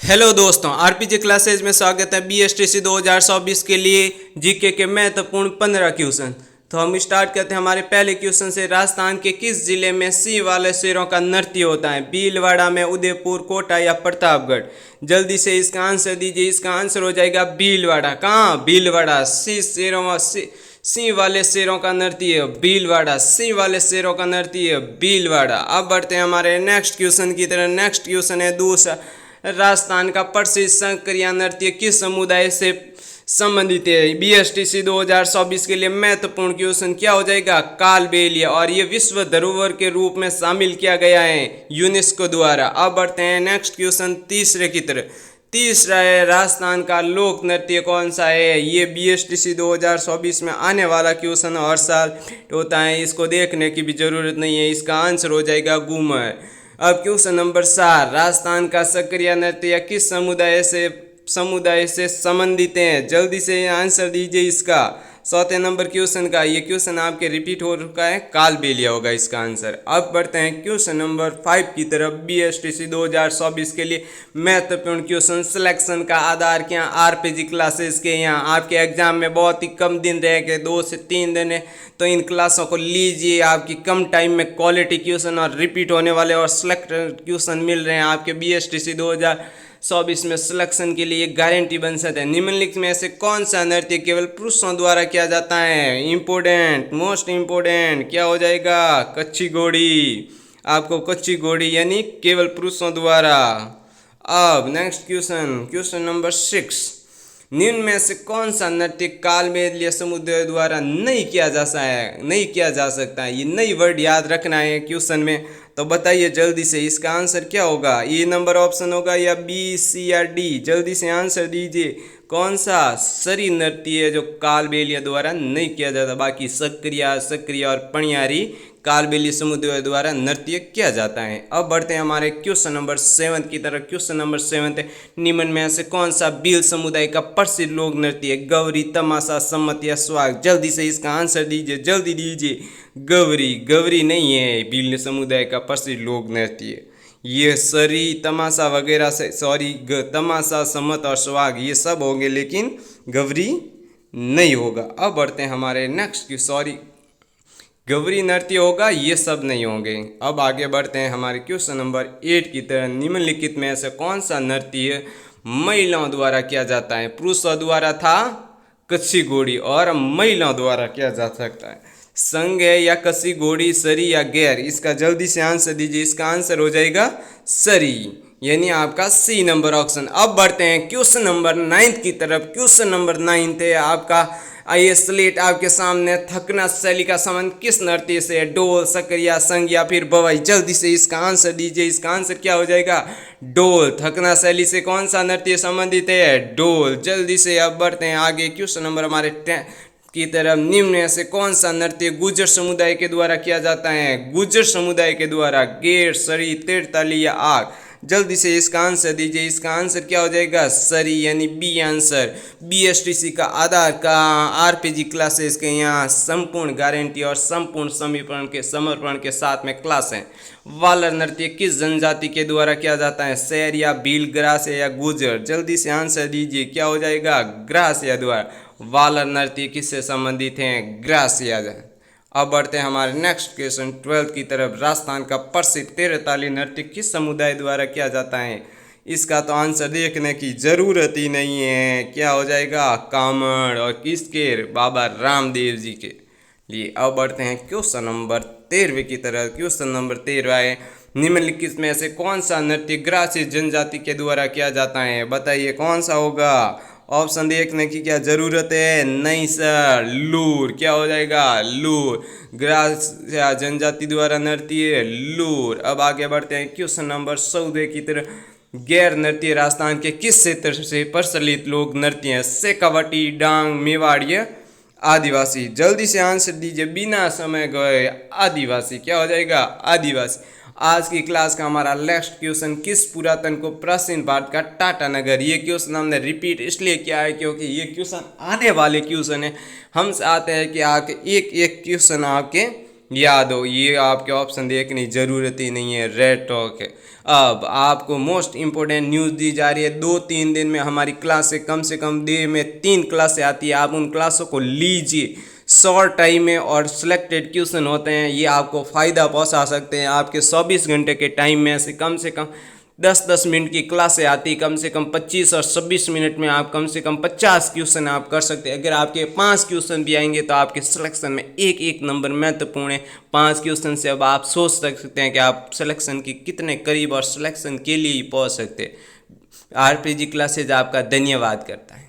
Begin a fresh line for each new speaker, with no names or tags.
Hello दोस्तों, RPG classes में स्वागत है। बीएसटीसी 2024 के लिए जीके के महत्वपूर्ण 15 क्वेश्चन। तो हम स्टार्ट करते हैं हमारे पहले क्वेश्चन से। राजस्थान के किस जिले में सिंह वाले शेरों का नृत्य होता है? भीलवाड़ा में, उदयपुर, कोटा या प्रतापगढ़? जल्दी से इसका आंसर दीजिए। इसका आंसर हो जाएगा भीलवाड़ा। कहाँ? भीलवाड़ा। सिंह वाले शेरों का नृत्य भीलवाड़ा। सिंह वाले शेरों का नृत्य भीलवाड़ा। अब बढ़ते हैं हमारे नेक्स्ट क्वेश्चन की तरह। नेक्स्ट क्वेश्चन है दूसरा। राजस्थान का प्रसिद्ध संक्रिया नृत्य किस समुदाय से संबंधित है? बीएसटीसी 2024 के लिए महत्वपूर्ण क्वेश्चन क्या हो जाएगा? कालबेलिया। और ये विश्व धरोहर के रूप में शामिल किया गया है यूनेस्को द्वारा। अब बढ़ते हैं नेक्स्ट क्वेश्चन तीसरे की तरफ। तीसरा है, राजस्थान का लोक नृत्य कौन सा है? ये बीएसटीसी 2024 में आने वाला क्वेश्चन हर साल होता है, इसको देखने की भी जरूरत नहीं है। इसका आंसर हो जाएगा घूमर। अब क्वेश्चन नंबर 4, राजस्थान का सक्रिय नृत्य किस समुदाय से संबंधित है? जल्दी से आंसर दीजिए इसका। चौथे नंबर क्वेश्चन का ये क्वेश्चन आपके रिपीट हो रखा है, कालबेलिया होगा इसका आंसर। अब बढ़ते हैं क्वेश्चन नंबर 5 की तरफ। बीएसटीसी 2024 के लिए महत्वपूर्ण क्वेश्चन। सिलेक्शन का आधार क्या? आरपीजी क्लासेस के यहाँ आपके एग्जाम में बहुत ही कम दिन रह गए, 2 से 3 दिन है, तो इन क्लासों को लीजिए। आपकी कम टाइम में क्वालिटी क्वेश्चन और रिपीट होने वाले और सिलेक्टेड क्वेश्चन मिल रहे हैं आपके बीएसटीसी 2024 में। सिलेक्शन के लिए गारंटी बन सकते हैं। निम्नलिखित में से कौन सा नृत्य केवल पुरुषों द्वारा किया जाता है? इंपोर्टेंट, मोस्ट इंपोर्टेंट, क्या हो जाएगा? कच्ची घोड़ी। आपको कच्ची घोड़ी यानी केवल पुरुषों द्वारा। अब नेक्स्ट क्वेश्चन, क्वेश्चन नंबर 6। निम्न में से कौन सा नृत्य कालबेलिया समुदाय द्वारा नहीं किया जा सकता है? ये नई वर्ड याद रखना है क्वेश्चन में, तो बताइए जल्दी से इसका आंसर क्या होगा? ए नंबर ऑप्शन होगा या बी, सी या डी? जल्दी से आंसर दीजिए। कौन सा सरी नृत्य है जो कालबेलिया द्वारा नहीं किया जाता? बाकी सक्रिय और पणियारी कालबेलिया समुदाय द्वारा नृत्य किया जाता है। अब बढ़ते हैं हमारे क्वेश्चन नंबर 7 की तरफ। क्वेश्चन नंबर 7 है, निम्न में से कौन सा भील समुदाय का प्रसिद्ध लोक नृत्य है? गौरी, तमाशा, सम्मत या स्वाग? जल्दी से इसका आंसर दीजिए, जल्दी दीजिए। गौरी नहीं है भील समुदाय का प्रसिद्ध लोक नृत्य। ये सरी, तमाशा वगैरह से, तमाशा, सम्मत और स्वाग ये सब होंगे, लेकिन गौरी नहीं होगा। अब बढ़ते हैं हमारे नेक्स्ट की, गौरी नृत्य होगा, ये सब नहीं होंगे। अब आगे बढ़ते हैं हमारे क्वेश्चन नंबर 8 की तरह। निम्नलिखित में से कौन सा नृत्य महिलाओं द्वारा किया जाता है? पुरुषों द्वारा था कच्ची घोड़ी, और महिलाओं द्वारा किया जा सकता है संग है या कच्ची घोड़ी, सरी या गैर? इसका जल्दी से आंसर दीजिए। इसका आंसर हो जाएगा सरी, यानी आपका सी नंबर ऑप्शन। अब बढ़ते हैं क्वेश्चन नंबर 9 की तरफ। क्वेश्चन नंबर 9 है आपका, आइए स्लेट आपके सामने। थकना शैली का संबंध किस नृत्य से है? ढोल, सक्रिया, संग या फिर बवाई? जल्दी से इसका आंसर दीजिए। इसका आंसर क्या हो जाएगा? ढोल। थकना शैली से कौन सा नृत्य संबंधित है? ढोल। जल्दी से अब बढ़ते हैं आगे क्वेश्चन नंबर हमारे 10 की तरफ। निम्न में से कौन सा नृत्य गुर्जर समुदाय के द्वारा किया जाता है? गुर्जर समुदाय के द्वारा गेर, सरी, तिरताली या आग? जल्दी से इसका आंसर दीजिए। इसका आंसर क्या हो जाएगा? सरी, यानी बी आंसर। बीएसटीसी का आधार का आरपीजी क्लासेस के यहाँ संपूर्ण गारंटी और संपूर्ण समर्पण के साथ में क्लास है। वालर नृत्य किस जनजाति के द्वारा किया जाता है? शहर या भील, ग्रास्य या गुर्जर? जल्दी से आंसर दीजिए, क्या हो जाएगा? ग्रास्य द्वारा। वालर नृत्य किससे संबंधित हैं? ग्रास्य। अब बढ़ते हैं हमारे नेक्स्ट क्वेश्चन 12 की तरफ। राजस्थान का प्रसिद्ध तिरताली नृत्य किस समुदाय द्वारा किया जाता है? इसका तो आंसर देखने की जरूरत ही नहीं है, क्या हो जाएगा? कामड़। और किसके? बाबा रामदेव जी के लिए। अब बढ़ते हैं क्वेश्चन नंबर 13 की तरफ। क्वेश्चन नंबर 13 है, निम्नलिखित में से कौन सा नृत्य ग्रासीय जनजाति के द्वारा किया जाता है? बताइए कौन सा होगा? ऑप्शन देखने की क्या जरूरत है? नहीं सर, लूर। क्या हो जाएगा? लूर। ग्रासीय जनजाति द्वारा नृत्य लूर। अब आगे बढ़ते हैं क्वेश्चन नंबर 14 की तरफ। गैर नृत्य राजस्थान के किस क्षेत्र से प्रचलित लोक नृत्य हैं? शेखावटी, डांग, मेवाड़िया, आदिवासी? जल्दी से आंसर दीजिए बिना समय गए। आदिवासी। क्या हो जाएगा? आदिवासी। आज की क्लास का हमारा नेक्स्ट क्वेश्चन, किस पुरातन को प्राचीन भारत का टाटा नगर? ये क्वेश्चन हमने रिपीट इसलिए किया है क्योंकि ये क्वेश्चन आने वाले क्वेश्चन है। हम चाहते हैं कि आपके एक क्वेश्चन आपके याद हो, ये आपके ऑप्शन देखने की ज़रूरत ही नहीं है, रेड टॉक है। अब आपको मोस्ट इम्पोर्टेंट न्यूज़ दी जा रही है। 2-3 दिन में हमारी क्लास से कम दिन में 3 क्लासें आती है, आप उन क्लासों को लीजिए। शॉर्ट टाइम में और सिलेक्टेड क्वेश्चन होते हैं, ये आपको फ़ायदा पहुंचा सकते हैं। आपके 24 घंटे के टाइम में से कम 10-10 मिनट की क्लासें आती, कम से कम 25 और 26 मिनट में आप कम से कम 50 क्वेश्चन आप कर सकते हैं। अगर आपके 5 क्वेश्चन भी आएंगे तो आपके सिलेक्शन में एक एक नंबर महत्वपूर्ण है। 5 क्वेश्चन से अब आप सोच सकते हैं कि आप सिलेक्शन के कितने करीब और सिलेक्शन के लिए ही पहुंच सकते हैं। आरपीजी क्लासेज आपका धन्यवाद करता है।